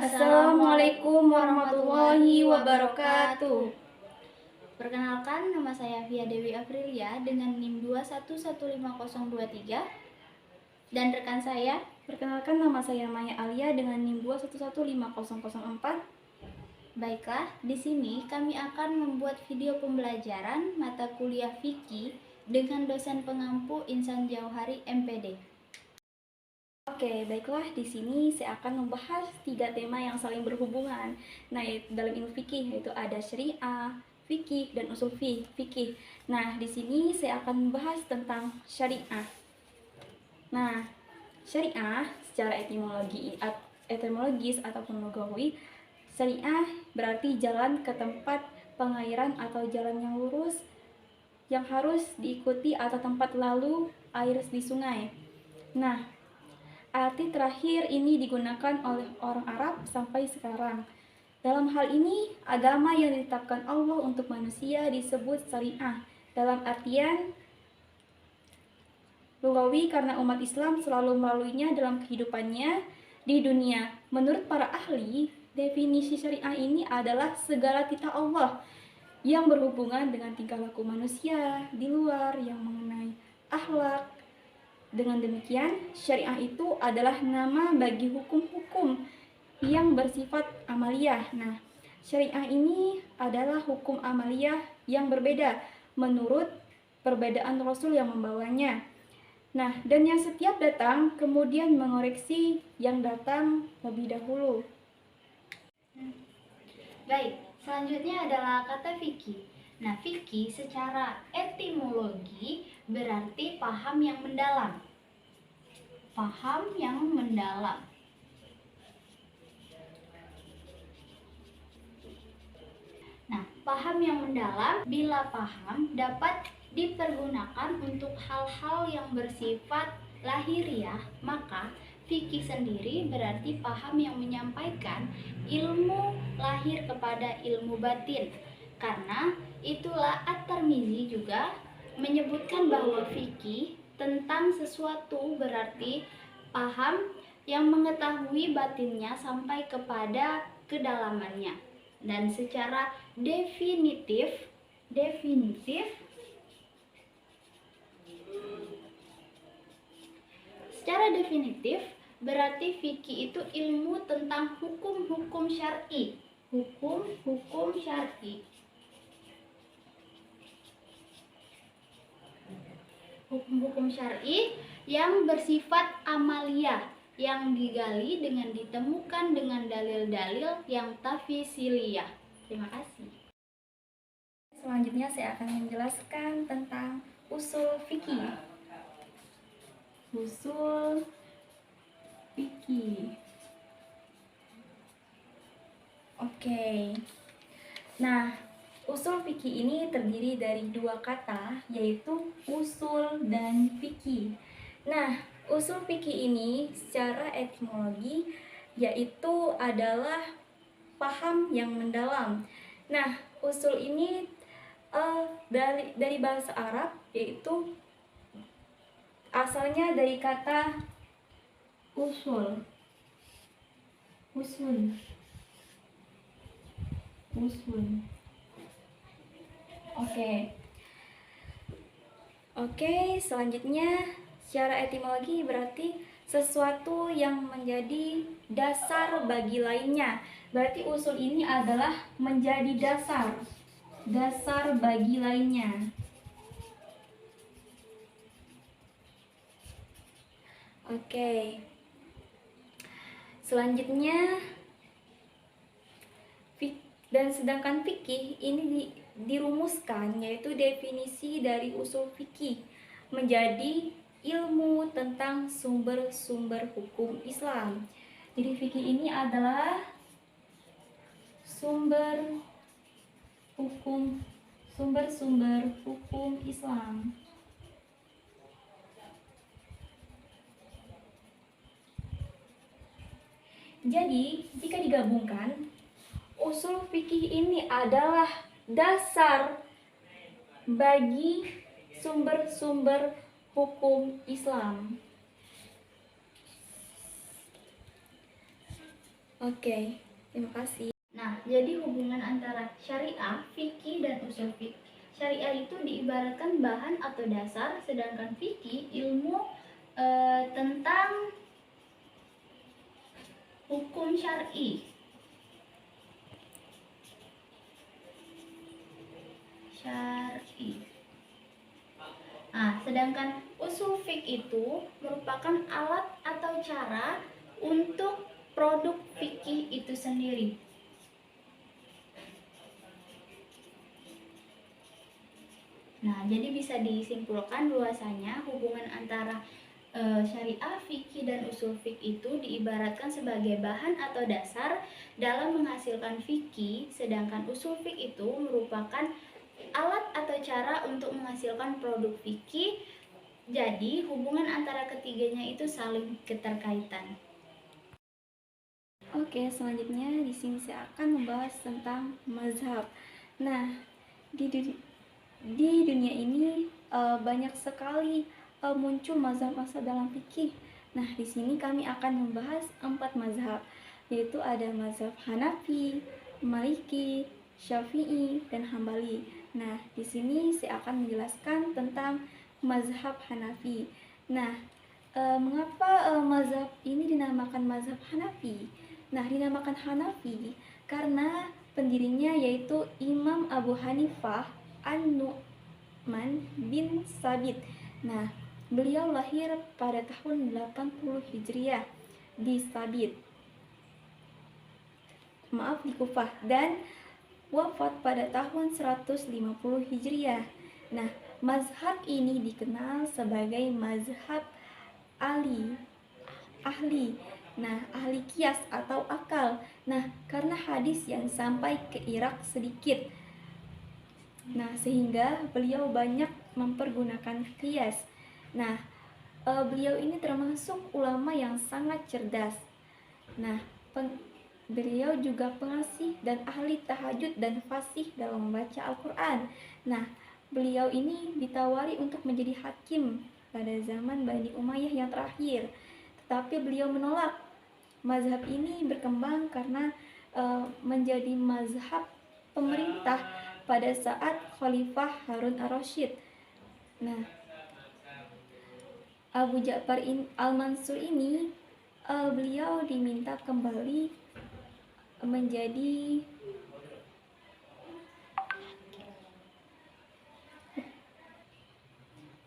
Assalamualaikum warahmatullahi wabarakatuh. Perkenalkan, nama saya Via Dewi Aprilia dengan NIM 2115023 dan rekan saya. Perkenalkan, nama saya Maya Alia dengan NIM 2115004. Baiklah, di sini kami akan membuat video pembelajaran mata kuliah fikih dengan dosen pengampu Insan Jauhari MPD. Oke, baiklah, di sini saya akan membahas 3 tema yang saling berhubungan. Nah, dalam ilmu fikih yaitu ada syariah, fikih, dan usul fikih. Nah, di sini saya akan membahas tentang syariah. Nah, syariah secara etimologis ataupun logawi, syariah berarti jalan ke tempat pengairan atau jalan yang lurus yang harus diikuti atau tempat lalu air di sungai. Nah, arti terakhir ini digunakan oleh orang Arab sampai sekarang. Dalam hal ini, agama yang ditetapkan Allah untuk manusia disebut syariah. Dalam artian lugawi karena umat Islam selalu melaluinya dalam kehidupannya di dunia. Menurut para ahli, definisi syariah ini adalah segala titah Allah yang berhubungan dengan tingkah laku manusia di luar yang mengenai akhlak. Dengan demikian, syariah itu adalah nama bagi hukum-hukum yang bersifat amaliyah. Nah, syariah ini adalah hukum amaliyah yang berbeda menurut perbedaan Rasul yang membawanya. Nah, dan yang setiap datang kemudian mengoreksi yang datang lebih dahulu. Baik, selanjutnya adalah kata fikih. Nah, fikih secara etimologi berarti paham yang mendalam. Paham yang mendalam. Nah, paham yang mendalam bila paham dapat dipergunakan untuk hal-hal yang bersifat lahiriah, maka fikih sendiri berarti paham yang menyampaikan ilmu lahir kepada ilmu batin. Karena itulah At-Tirmizi juga menyebutkan bahwa fikih tentang sesuatu berarti paham yang mengetahui batinnya sampai kepada kedalamannya. Dan secara definitif berarti fikih itu ilmu tentang hukum-hukum syar'i. Hukum-hukum syar'i. Hukum-hukum syar'i yang bersifat amaliyah, yang digali dengan ditemukan dengan dalil-dalil yang tafsiliyah. Terima kasih. Selanjutnya saya akan menjelaskan tentang usul fikih. Usul fikih. Oke. Nah, usul fikih ini terdiri dari 2 kata, yaitu usul dan fikih. Nah, usul fikih ini secara etimologi yaitu adalah paham yang mendalam. Nah, usul ini dari bahasa Arab, yaitu asalnya dari kata usul. Oke, selanjutnya secara etimologi berarti sesuatu yang menjadi dasar bagi lainnya. Berarti usul ini adalah menjadi dasar bagi lainnya. Oke. Selanjutnya, dan sedangkan fikih ini dirumuskan, yaitu definisi dari usul fikih menjadi ilmu tentang sumber-sumber hukum Islam. Jadi fikih ini adalah sumber-sumber hukum Islam. Jadi, jika digabungkan, usul fikih ini adalah dasar bagi sumber-sumber hukum Islam. Oke, terima kasih. Nah, jadi hubungan antara syariah, fikih, dan usul fikih. Syariah itu diibaratkan bahan atau dasar, sedangkan fikih ilmu tentang hukum syar'i. Nah, sedangkan usul fikih itu merupakan alat atau cara untuk produk fikih itu sendiri. Nah, jadi bisa disimpulkan bahwasanya hubungan antara syariah, fikih, dan usul fikih itu diibaratkan sebagai bahan atau dasar dalam menghasilkan fikih, sedangkan usul fikih itu merupakan alat atau cara untuk menghasilkan produk fikih. Jadi, hubungan antara ketiganya itu saling keterkaitan. Oke, selanjutnya di sini saya akan membahas tentang mazhab. Nah, di dunia ini banyak sekali muncul mazhab-mazhab dalam fikih. Nah, di sini kami akan membahas 4 mazhab, yaitu ada mazhab Hanafi, Maliki, Syafi'i, dan Hambali. Nah, di sini saya akan menjelaskan tentang mazhab Hanafi. Nah, mengapa mazhab ini dinamakan mazhab Hanafi? Nah, dinamakan Hanafi karena pendirinya yaitu Imam Abu Hanifah An-Nu'man bin Sabit. Nah, beliau lahir pada tahun 80 Hijriah di Sabit. Di Kufah, dan wafat pada tahun 150 Hijriah. Nah, mazhab ini dikenal sebagai mazhab ahli. Nah, ahli kias atau akal. Nah, karena hadis yang sampai ke Irak sedikit. Nah, sehingga beliau banyak mempergunakan kias. Nah, beliau ini termasuk ulama yang sangat cerdas. Nah, beliau juga pengasih dan ahli tahajud dan fasih dalam membaca Al-Quran. Nah, beliau ini ditawari untuk menjadi hakim pada zaman Bani Umayyah yang terakhir, tetapi beliau menolak. Mazhab ini berkembang karena menjadi mazhab pemerintah pada saat Khalifah Harun ar-Rasyid. Nah, Abu Ja'far al-Mansur ini beliau diminta kembali menjadi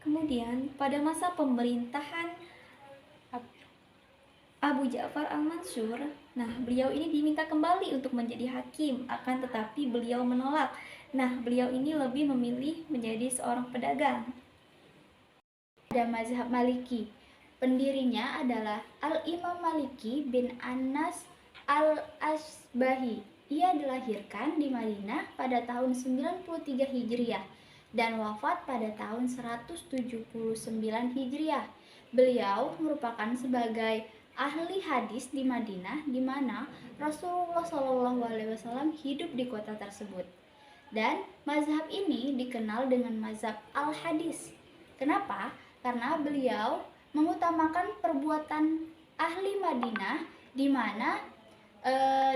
kemudian pada masa pemerintahan Abu Ja'far al-Mansur, nah beliau ini diminta kembali untuk menjadi hakim, akan tetapi beliau menolak. Nah, beliau ini lebih memilih menjadi seorang pedagang. Ada mazhab Maliki. Pendirinya adalah Al-Imam Maliki bin Anas al-Asbahi. Ia dilahirkan di Madinah pada tahun 93 Hijriah dan wafat pada tahun 179 Hijriah. Beliau merupakan sebagai ahli hadis di Madinah, di mana Rasulullah SAW hidup di kota tersebut. Dan mazhab ini dikenal dengan mazhab al-hadis. Kenapa? Karena beliau mengutamakan perbuatan ahli Madinah, di mana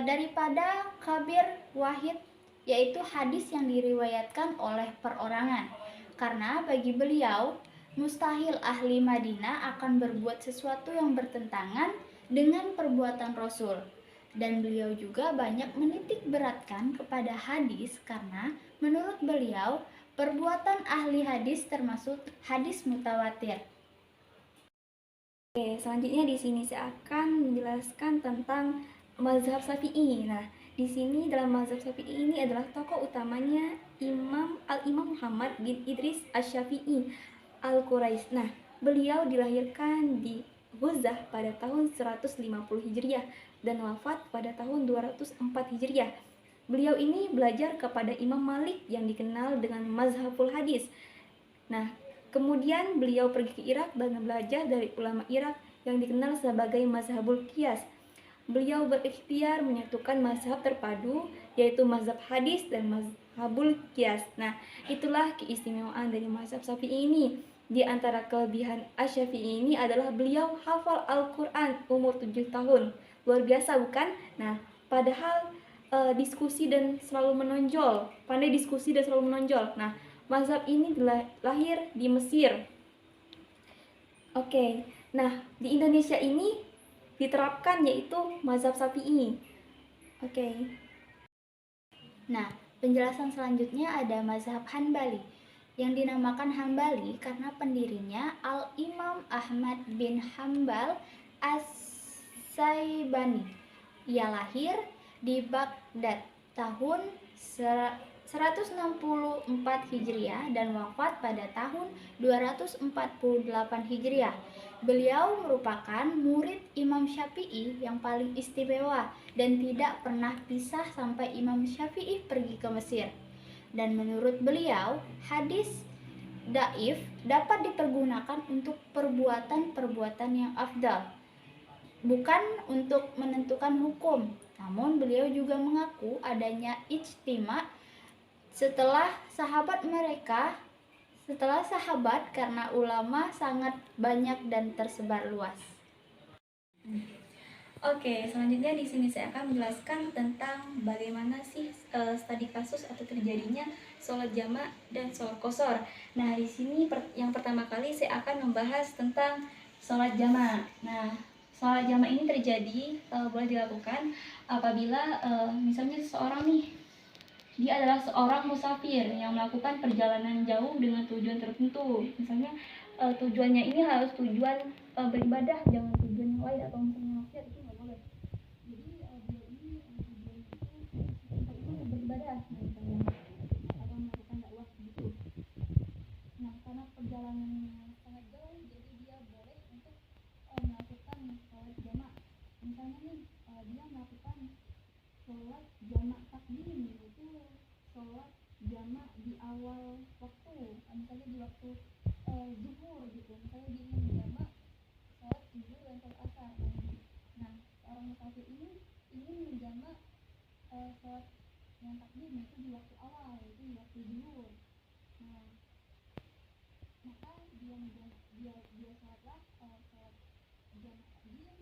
daripada khabir wahid, yaitu hadis yang diriwayatkan oleh perorangan. Karena bagi beliau mustahil ahli Madinah akan berbuat sesuatu yang bertentangan dengan perbuatan Rasul. Dan beliau juga banyak menitik beratkan kepada hadis karena menurut beliau perbuatan ahli hadis termasuk hadis mutawatir. Oke, selanjutnya di sini saya akan menjelaskan tentang mazhab Syafi'i. Nah, di sini dalam mazhab Syafi'i ini adalah tokoh utamanya Al-Imam Muhammad bin Idris Asy-Syafi'i Al-Quraisy. Nah, beliau dilahirkan di Ghuzah pada tahun 150 Hijriah dan wafat pada tahun 204 Hijriah. Beliau ini belajar kepada Imam Malik yang dikenal dengan mazhabul hadis. Nah, kemudian beliau pergi ke Irak dan belajar dari ulama Irak yang dikenal sebagai mazhabul qiyas. Beliau berikhtiar menyatukan mazhab terpadu, yaitu mazhab hadis dan mazhabul qiyas. Nah, itulah keistimewaan dari mazhab Syafi'i ini. Di antara kelebihan Asy-Syafi'i ini adalah beliau hafal Al-Quran umur 7 tahun. Luar biasa bukan? Nah, padahal diskusi dan selalu menonjol, pandai diskusi dan selalu menonjol. Nah, mazhab ini lahir di Mesir. Oke, nah di Indonesia ini diterapkan yaitu mazhab Syafi'i. Oke. Nah, penjelasan selanjutnya ada mazhab Hanbali yang dinamakan Hambali karena pendirinya Al-Imam Ahmad bin Hambal As-Saibani. Ia lahir di Baghdad tahun 164 Hijriah dan wafat pada tahun 248 Hijriah. Beliau merupakan murid Imam Syafi'i yang paling istimewa dan tidak pernah pisah sampai Imam Syafi'i pergi ke Mesir. Dan menurut beliau, hadis dhaif dapat dipergunakan untuk perbuatan-perbuatan yang afdal, bukan untuk menentukan hukum. Namun beliau juga mengaku adanya ijtima setelah sahabat karena ulama sangat banyak dan tersebar luas. Oke, selanjutnya di sini saya akan menjelaskan tentang bagaimana sih studi kasus atau terjadinya sholat jamak dan sholat qashar. Nah, di sini yang pertama kali saya akan membahas tentang sholat jamak. Nah, sholat jamak ini terjadi boleh dilakukan apabila misalnya seseorang nih, dia adalah seorang musafir yang melakukan perjalanan jauh dengan tujuan tertentu. Misalnya tujuannya ini harus tujuan beribadah, jangan tujuan yang lain atau misalnya maksiat, itu nggak boleh. Jadi dia ini tujuannya itu tempat itu beribadah, misalnya, atau melakukan dakwah gitu. Nah, karena perjalanannya sangat jauh, jadi dia boleh untuk melakukan sholat jamak. Misalnya nih, dia melakukan sholat jamak takdim, yaitu sholat jamak di awal waktu, misalnya di waktu zuhur gitu. Misalnya dia ingin menjamak sholat zuhur dan sholat asar. Nah, orang musafir ini ingin menjamak sholat yang takdim, yaitu di waktu awal, yaitu di waktu zuhur. Nah, maka dia sholatlah sholat jamak takdim.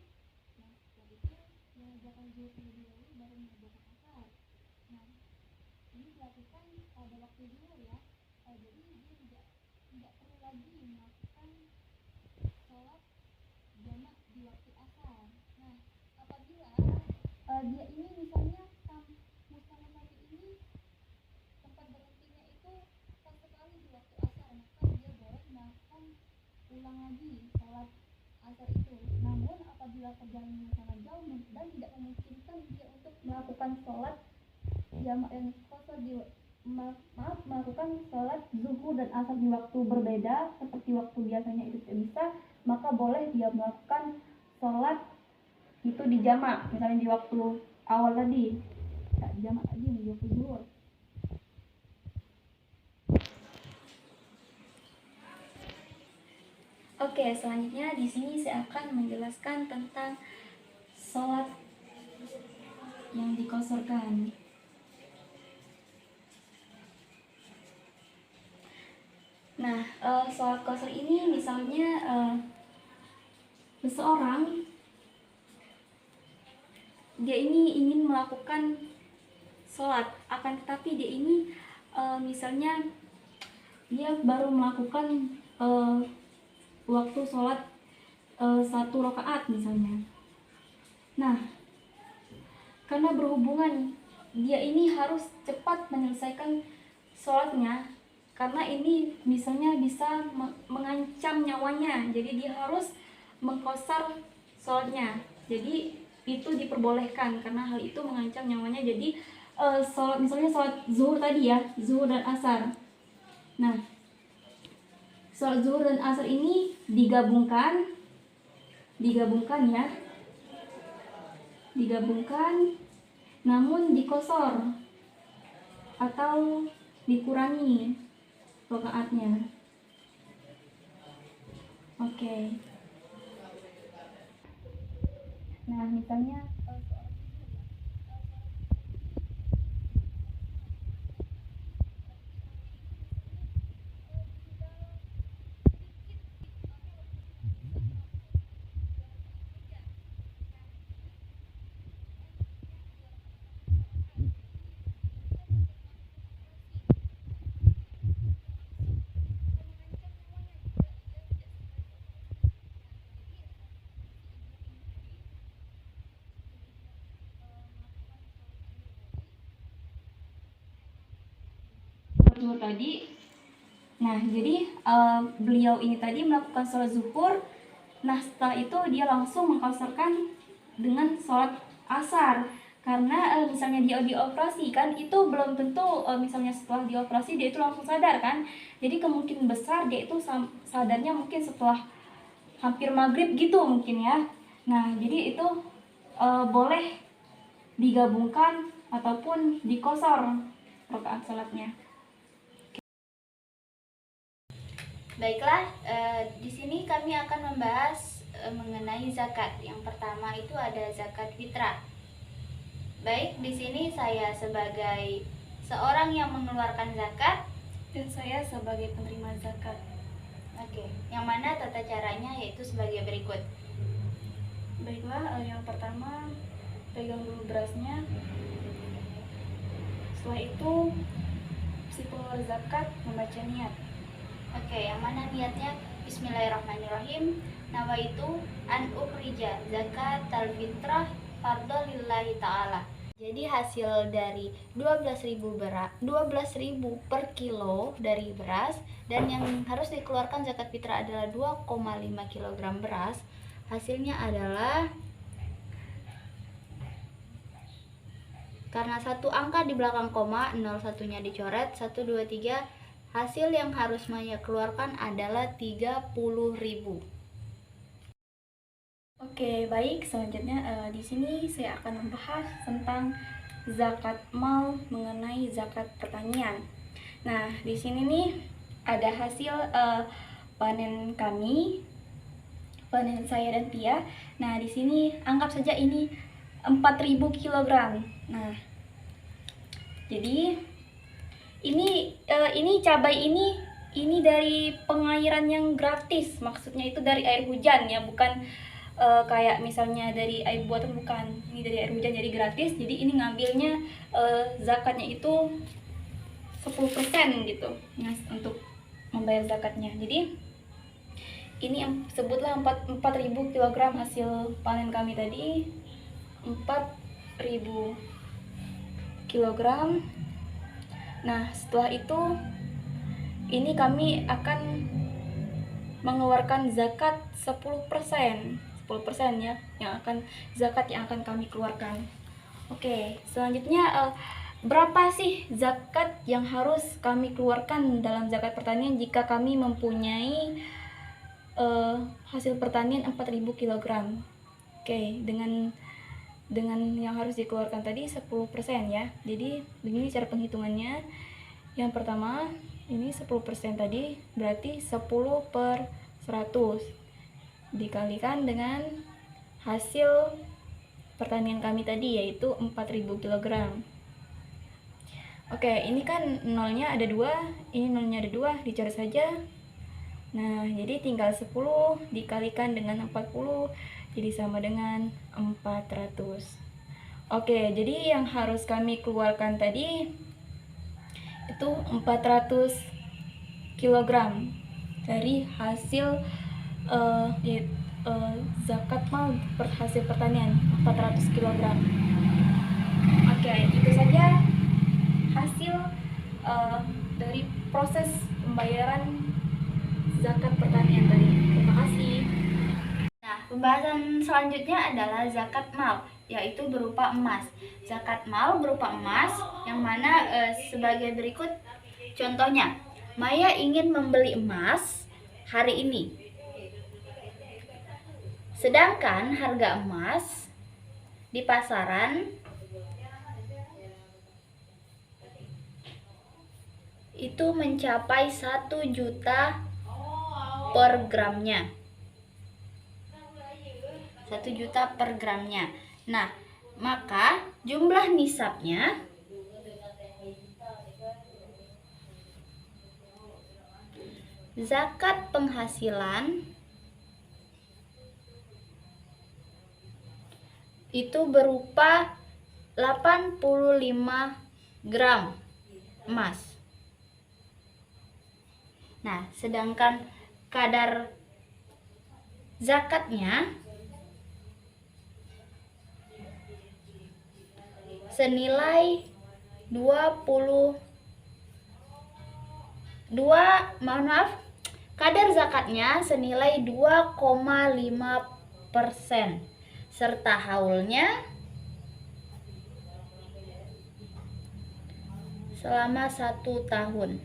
Nah, setelah itu dia mengerjakan zuhur terlebih dahulu, baru mengerjakan asar. Nah, ini dilakukan pada waktu zuhur ya. Jadi dia tidak perlu lagi melakukan sholat jamak di waktu asar. Nah, apabila dia ini misalnya musafir ini tempat berhentinya itu pas sekali di waktu asar, maka dia boleh melakukan ulang lagi sholat asar itu. Namun apabila perjalanannya sangat jauh dan tidak memungkinkan dia untuk melakukan sholat jamak yang qashar melakukan sholat zuhur dan asar di waktu berbeda seperti waktu biasanya itu tidak bisa, maka boleh dia melakukan sholat itu di jamak, misalnya di waktu awal tadi, jamak tadi di waktu zuhur. Oke, selanjutnya di sini saya akan menjelaskan tentang sholat yang dikosorkan. Nah, sholat qashar ini misalnya seseorang dia ini ingin melakukan sholat, akan tetapi dia ini misalnya dia baru melakukan waktu sholat 1 rakaat misalnya. Nah, karena berhubungan dia ini harus cepat menyelesaikan sholatnya, karena ini misalnya bisa mengancam nyawanya, jadi dia harus mengqashar sholatnya. Jadi itu diperbolehkan karena hal itu mengancam nyawanya. Jadi misalnya sholat zuhur tadi ya, zuhur dan asar. Nah, sholat zuhur dan asar ini digabungkan ya, namun dikosor atau dikurangi rakaatnya. Oke. Nah, misalnya zuhur tadi. Nah, jadi beliau ini tadi melakukan sholat zuhur. Nah, setelah itu dia langsung mengqasarkan dengan sholat asar. Karena misalnya dia dioperasi kan, itu belum tentu misalnya setelah dioperasi dia itu langsung sadar kan. Jadi kemungkinan besar dia itu sadarnya mungkin setelah hampir maghrib gitu mungkin ya. Nah, jadi itu boleh digabungkan ataupun dikosor rakaat salatnya. Baiklah, di sini kami akan membahas mengenai zakat. Yang pertama itu ada zakat fitrah. Baik, di sini saya sebagai seorang yang mengeluarkan zakat Dan saya sebagai penerima zakat. Oke, yang mana tata caranya yaitu sebagai berikut. Baiklah, yang pertama pegang dulu berasnya. Setelah itu si pengeluar zakat membaca niat. Oke, yang mana niatnya Bismillahirrahmanirrahim. Nawaitu an ukhrija zakat al-fitrah fardhu lillahi ta'ala. Jadi hasil dari 12.000 per kilo dari beras, dan yang harus dikeluarkan zakat fitrah adalah 2,5 kg beras. Hasilnya adalah, karena satu angka di belakang koma, 01-nya dicoret, 1, 2, 3, hasil yang harus Maya keluarkan adalah 30.000. Oke, baik. Selanjutnya di sini saya akan membahas tentang zakat mal mengenai zakat pertanian. Nah, di sini nih ada hasil panen kami, panen saya dan Tia. Nah, di sini anggap saja ini 4.000 kg. Nah, jadi ini cabai ini dari pengairan yang gratis. Maksudnya itu dari air hujan ya, bukan kayak misalnya dari air buatan, bukan. Ini dari air hujan jadi gratis. Jadi ini ngambilnya zakatnya itu 10% gitu. Nah, untuk membayar zakatnya. Jadi ini sebutlah 4.000 kg hasil panen kami tadi. 4.000 kg. Nah, setelah itu ini kami akan mengeluarkan zakat 10%. 10% ya zakat yang akan kami keluarkan. Oke, selanjutnya berapa sih zakat yang harus kami keluarkan dalam zakat pertanian jika kami mempunyai hasil pertanian 4.000 kg? Oke, dengan yang harus dikeluarkan tadi 10% ya. Jadi begini cara penghitungannya. Yang pertama, ini 10% tadi berarti 10/100 dikalikan dengan hasil pertanian kami tadi, yaitu 4.000 kg. Oke, ini kan nolnya ada 2, ini nolnya ada 2, dicoret saja. Nah, jadi tinggal 10 dikalikan dengan 40, jadi sama dengan 400. Oke, jadi yang harus kami keluarkan tadi itu 400 kg dari hasil zakat mal hasil pertanian 400 kg. Oke, itu saja hasil dari proses pembayaran zakat pertanian tadi. Terima kasih. Nah, pembahasan selanjutnya adalah zakat mal, yaitu berupa emas. Zakat mal berupa emas, yang mana sebagai berikut contohnya. Maya ingin membeli emas hari ini, sedangkan harga emas di pasaran itu mencapai 1 juta per gramnya. 1 juta per gramnya. Nah, maka jumlah nisabnya zakat penghasilan itu berupa 85 gram emas. Nah, sedangkan kadar zakatnya senilai 20 kadar zakatnya senilai 2,5% serta haulnya selama 1 tahun.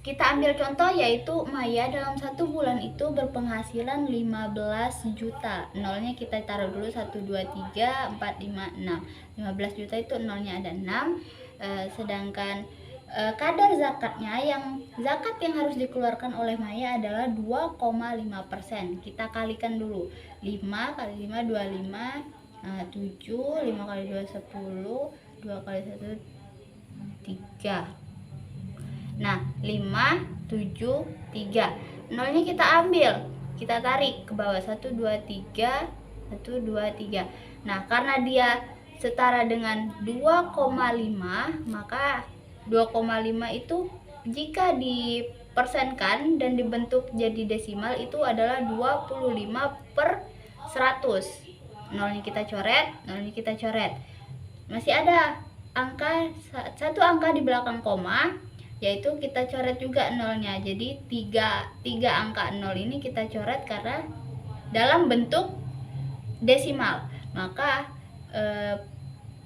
Kita ambil contoh yaitu Maya dalam 1 bulan itu berpenghasilan 15 juta. Nolnya kita taruh dulu 1, 2, 3, 4, 5, 6. 15 juta itu nolnya ada 6. Sedangkan kadar zakatnya zakat yang harus dikeluarkan oleh Maya adalah 2,5%. Kita kalikan dulu. 5 kali 5 25, 7, 5 kali 2 10, 2 kali 1 3. Nah, 5 7 3. Nolnya kita ambil, kita tarik ke bawah 1 2 3, 1 2 3. Nah, karena dia setara dengan 2,5, maka 2,5 itu jika dipersenkan dan dibentuk jadi desimal itu adalah 25/100. Nolnya kita coret, masih ada satu angka di belakang koma, yaitu kita coret juga nolnya. Jadi tiga angka nol ini kita coret karena dalam bentuk desimal. Maka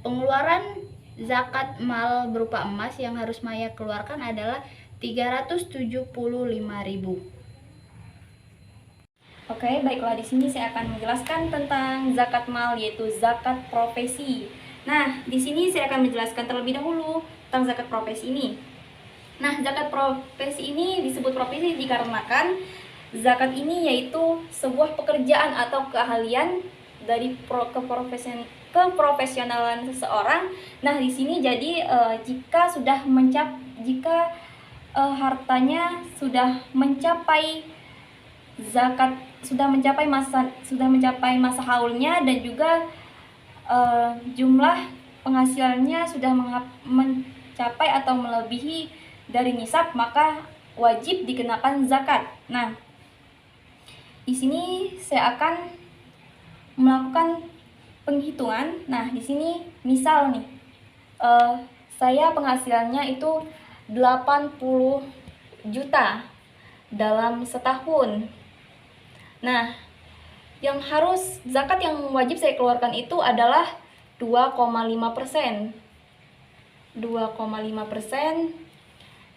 pengeluaran zakat mal berupa emas yang harus Maya keluarkan adalah 375.000. Oke, baiklah, di sini saya akan menjelaskan tentang zakat mal, yaitu zakat profesi. Nah, di sini saya akan menjelaskan terlebih dahulu tentang zakat profesi ini. Nah, zakat profesi ini disebut profesi dikarenakan zakat ini yaitu sebuah pekerjaan atau keahlian dari keprofesionalan seseorang. Nah, di sini jadi jika hartanya sudah mencapai masa haulnya dan juga jumlah penghasilannya sudah mencapai atau melebihi dari nisab, maka wajib dikenakan zakat. Nah, di sini saya akan melakukan penghitungan. Nah, di sini misal nih, saya penghasilannya itu 80 juta dalam setahun. Nah, zakat yang wajib saya keluarkan itu adalah 2,5%. 2,5%.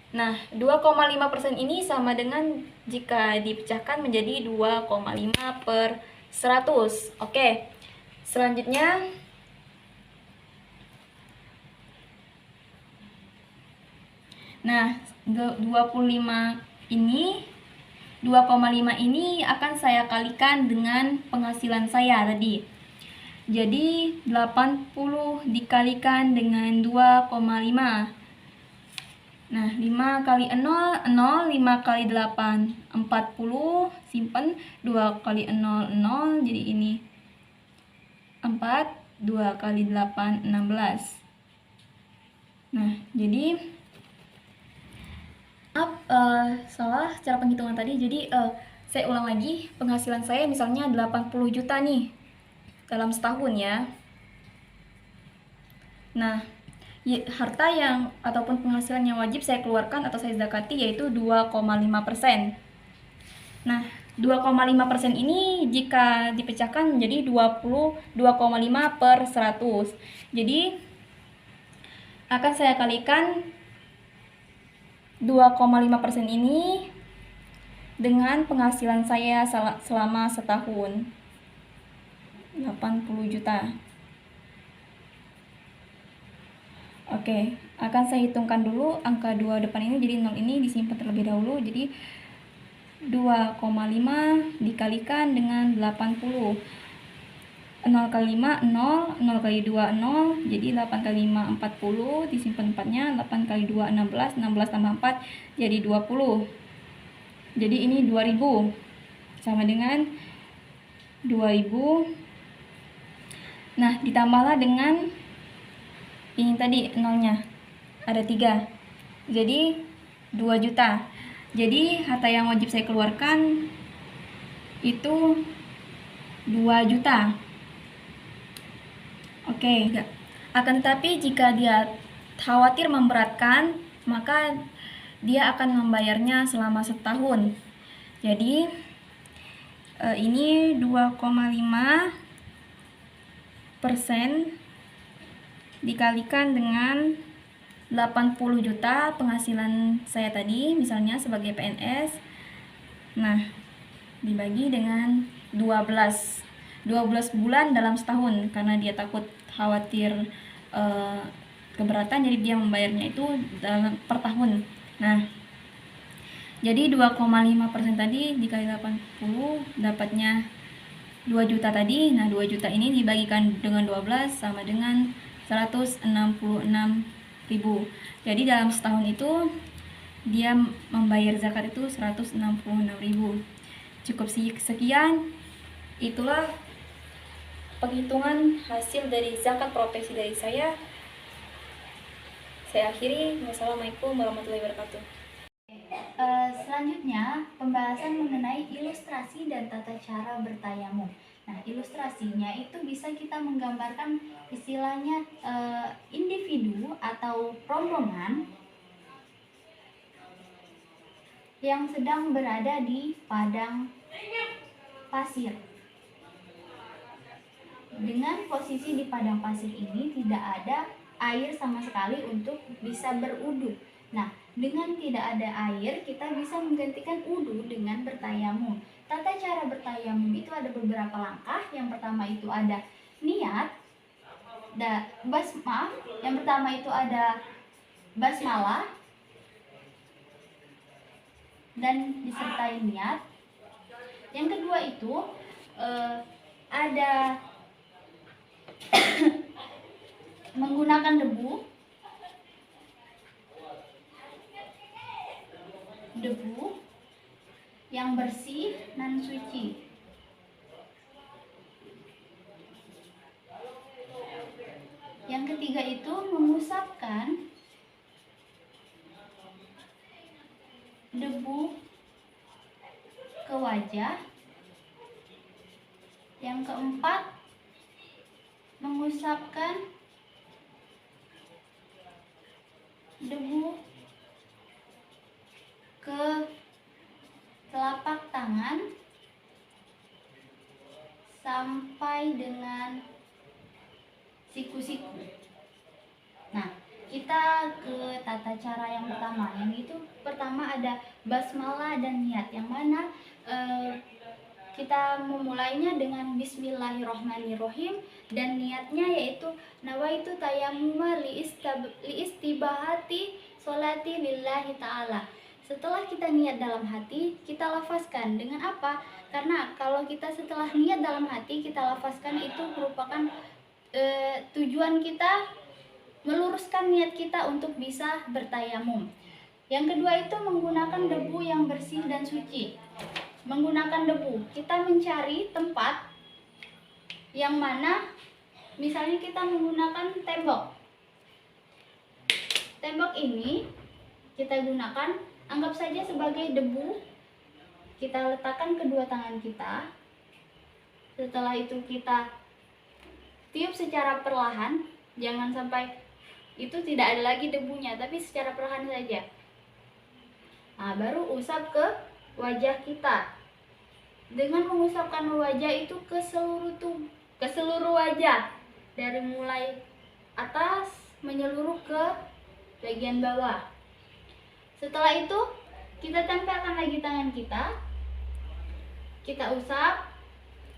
Nah, 2,5% ini sama dengan jika dipecahkan menjadi 2,5/100. Oke. Selanjutnya nah, 2,5 ini akan saya kalikan dengan penghasilan saya tadi. Jadi 80 dikalikan dengan 2,5. Nah, 5 kali 0, 0, 5 kali 8, 40, simpen, 2 kali 0, 0, jadi ini 4, 2 kali 8, 16. Nah, jadi salah cara penghitungan tadi. Jadi saya ulang lagi, penghasilan saya misalnya 80 juta nih dalam setahun ya. Nah, harta yang ataupun penghasilan yang wajib saya keluarkan atau saya zakati yaitu 2,5%. Nah, 2,5% ini jika dipecahkan menjadi 22,5/100. Jadi akan saya kalikan 2,5% ini dengan penghasilan saya selama setahun, 80 juta. Oke, akan saya hitungkan dulu angka 2 depan ini, jadi 0 ini disimpan terlebih dahulu. Jadi 2,5 dikalikan dengan 80. 0 kali 5, 0, 0 kali 2, 0, jadi 8 kali 5, 40, disimpan 4-nya, 8 kali 2, 16, 16 tambah 4, jadi 20. Jadi ini 2000, sama dengan 2000. Nah, ditambahlah dengan ini tadi, nolnya, ada 3, jadi 2 juta. Jadi harta yang wajib saya keluarkan itu 2 juta. Oke, akan tetapi jika dia khawatir memberatkan, maka dia akan membayarnya selama setahun. Jadi ini 2,5% dikalikan dengan 80 juta penghasilan saya tadi, misalnya sebagai PNS. Nah, dibagi dengan 12 bulan dalam setahun, karena dia takut khawatir keberatan, jadi dia membayarnya itu dalam per tahun. Nah, jadi 2,5% tadi dikali 80 dapatnya 2 juta tadi. Nah, 2 juta ini dibagikan dengan 12 sama dengan 166.000. Jadi dalam setahun itu dia membayar zakat itu 166.000. Cukup sekian, itulah penghitungan hasil dari zakat profesi dari saya. Saya akhiri. Wassalamualaikum warahmatullahi wabarakatuh. Selanjutnya, pembahasan mengenai ilustrasi dan tata cara bertayamum. Nah, ilustrasinya itu bisa kita menggambarkan istilahnya individu atau rombongan yang sedang berada di padang pasir. Dengan posisi di padang pasir ini tidak ada air sama sekali untuk bisa berwudu. Nah, dengan tidak ada air, kita bisa menggantikan wudu dengan bertayamum. Tata cara bertayamum itu ada beberapa langkah. Yang pertama itu ada niat. Yang pertama itu ada basmalah dan disertai niat. Yang kedua itu ada menggunakan debu yang bersih dan suci. Yang ketiga itu mengusapkan debu ke wajah. Yang keempat, mengusapkan debu ke telapak tangan sampai dengan siku-siku. Nah, kita ke tata cara yang pertama. Yang itu pertama ada basmalah dan niat, yang mana kita memulainya dengan bismillahirrohmanirrohim, dan niatnya yaitu nawaitu tayammuma li istibahati sholati lillahi ta'ala. Setelah kita niat dalam hati, kita lafazkan dengan apa? Karena kalau kita setelah niat dalam hati, kita lafazkan, itu merupakan tujuan kita meluruskan niat kita untuk bisa bertayamum. Yang kedua itu menggunakan debu yang bersih dan suci. Menggunakan debu, kita mencari tempat yang mana misalnya kita menggunakan tembok. Tembok ini kita gunakan, anggap saja sebagai debu. Kita letakkan kedua tangan kita. Setelah itu kita tiup secara perlahan, jangan sampai itu tidak ada lagi debunya, tapi secara perlahan saja. Nah, baru usap ke wajah kita. Dengan mengusapkan wajah itu ke seluruh wajah, dari mulai atas menyeluruh ke bagian bawah. Setelah itu kita tempelkan lagi tangan kita. Kita usap,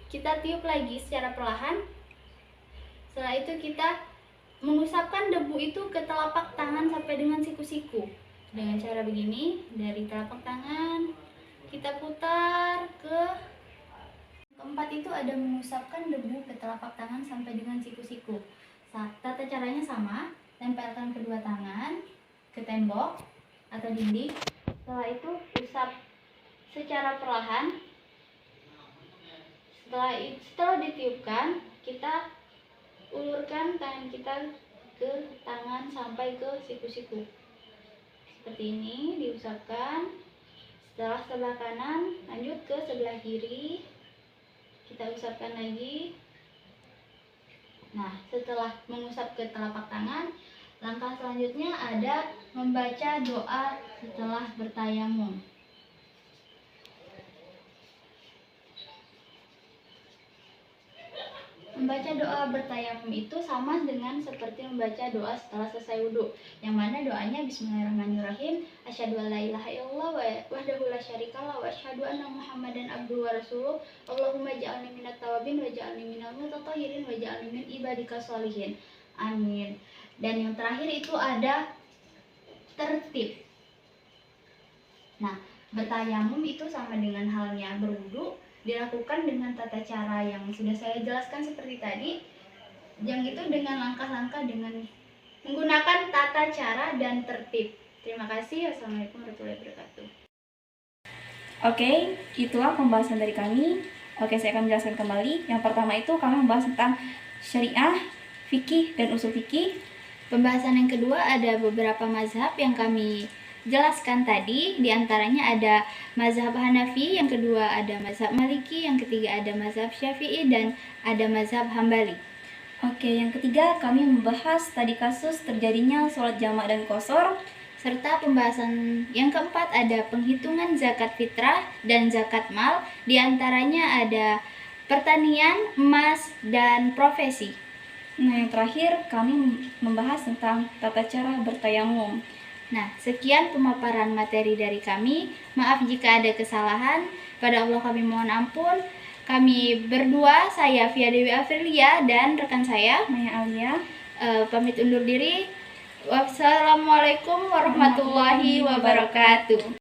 kita tiup lagi secara perlahan. Setelah itu kita mengusapkan debu itu ke telapak tangan sampai dengan siku-siku. Dengan cara begini, dari telapak tangan kita putar ke. Keempat itu ada mengusapkan debu ke telapak tangan sampai dengan siku-siku. Tata caranya sama, tempelkan kedua tangan ke tembok atau dinding. Setelah itu usap secara perlahan. Setelah ditiupkan, kita ulurkan tangan kita ke tangan sampai ke siku-siku. Seperti ini diusapkan. Setelah sebelah kanan, lanjut ke sebelah kiri. Kita usapkan lagi. Nah, setelah mengusap ke telapak tangan, Langkah selanjutnya ada membaca doa setelah bertayamum. Membaca doa bertayamum itu sama dengan seperti membaca doa setelah selesai wudhu, yang mana doanya Bismillahirrahmanirrahim, asyhadu an la ilaha illallah wahdahu la syarikalah wa asyhadu anna Muhammadan abduhu wa rasuluh, Allahumma ja'alni minat tawabin wa ja'alni minal mutatahhirin wa ja'alni min ibadika sholihin. Amin. Dan yang terakhir itu ada tertib. Nah, bertayamum itu sama dengan halnya berwudu, dilakukan dengan tata cara yang sudah saya jelaskan seperti tadi. Yang itu dengan langkah-langkah dengan menggunakan tata cara dan tertib. Terima kasih. Wassalamualaikum warahmatullahi wabarakatuh. Oke, itulah pembahasan dari kami. Oke, saya akan menjelaskan kembali. Yang pertama itu kami membahas tentang syariah, fikih, dan usul fikih. Pembahasan yang kedua ada beberapa mazhab yang kami jelaskan tadi. Di antaranya ada mazhab Hanafi, yang kedua ada mazhab Maliki, yang ketiga ada mazhab Syafi'i, dan ada mazhab Hambali. Oke, yang ketiga kami membahas tadi kasus terjadinya sholat jamak dan qashar. Serta pembahasan yang keempat ada penghitungan zakat fitrah dan zakat mal. Di antaranya ada pertanian, emas, dan profesi. Nah, yang terakhir kami membahas tentang tata cara bertayamum. Nah, sekian pemaparan materi dari kami. Maaf jika ada kesalahan. Pada Allah kami mohon ampun. Kami berdua, saya Fia Dewi Afrilia dan rekan saya Maya Alia, pamit undur diri. Wassalamualaikum warahmatullahi wabarakatuh.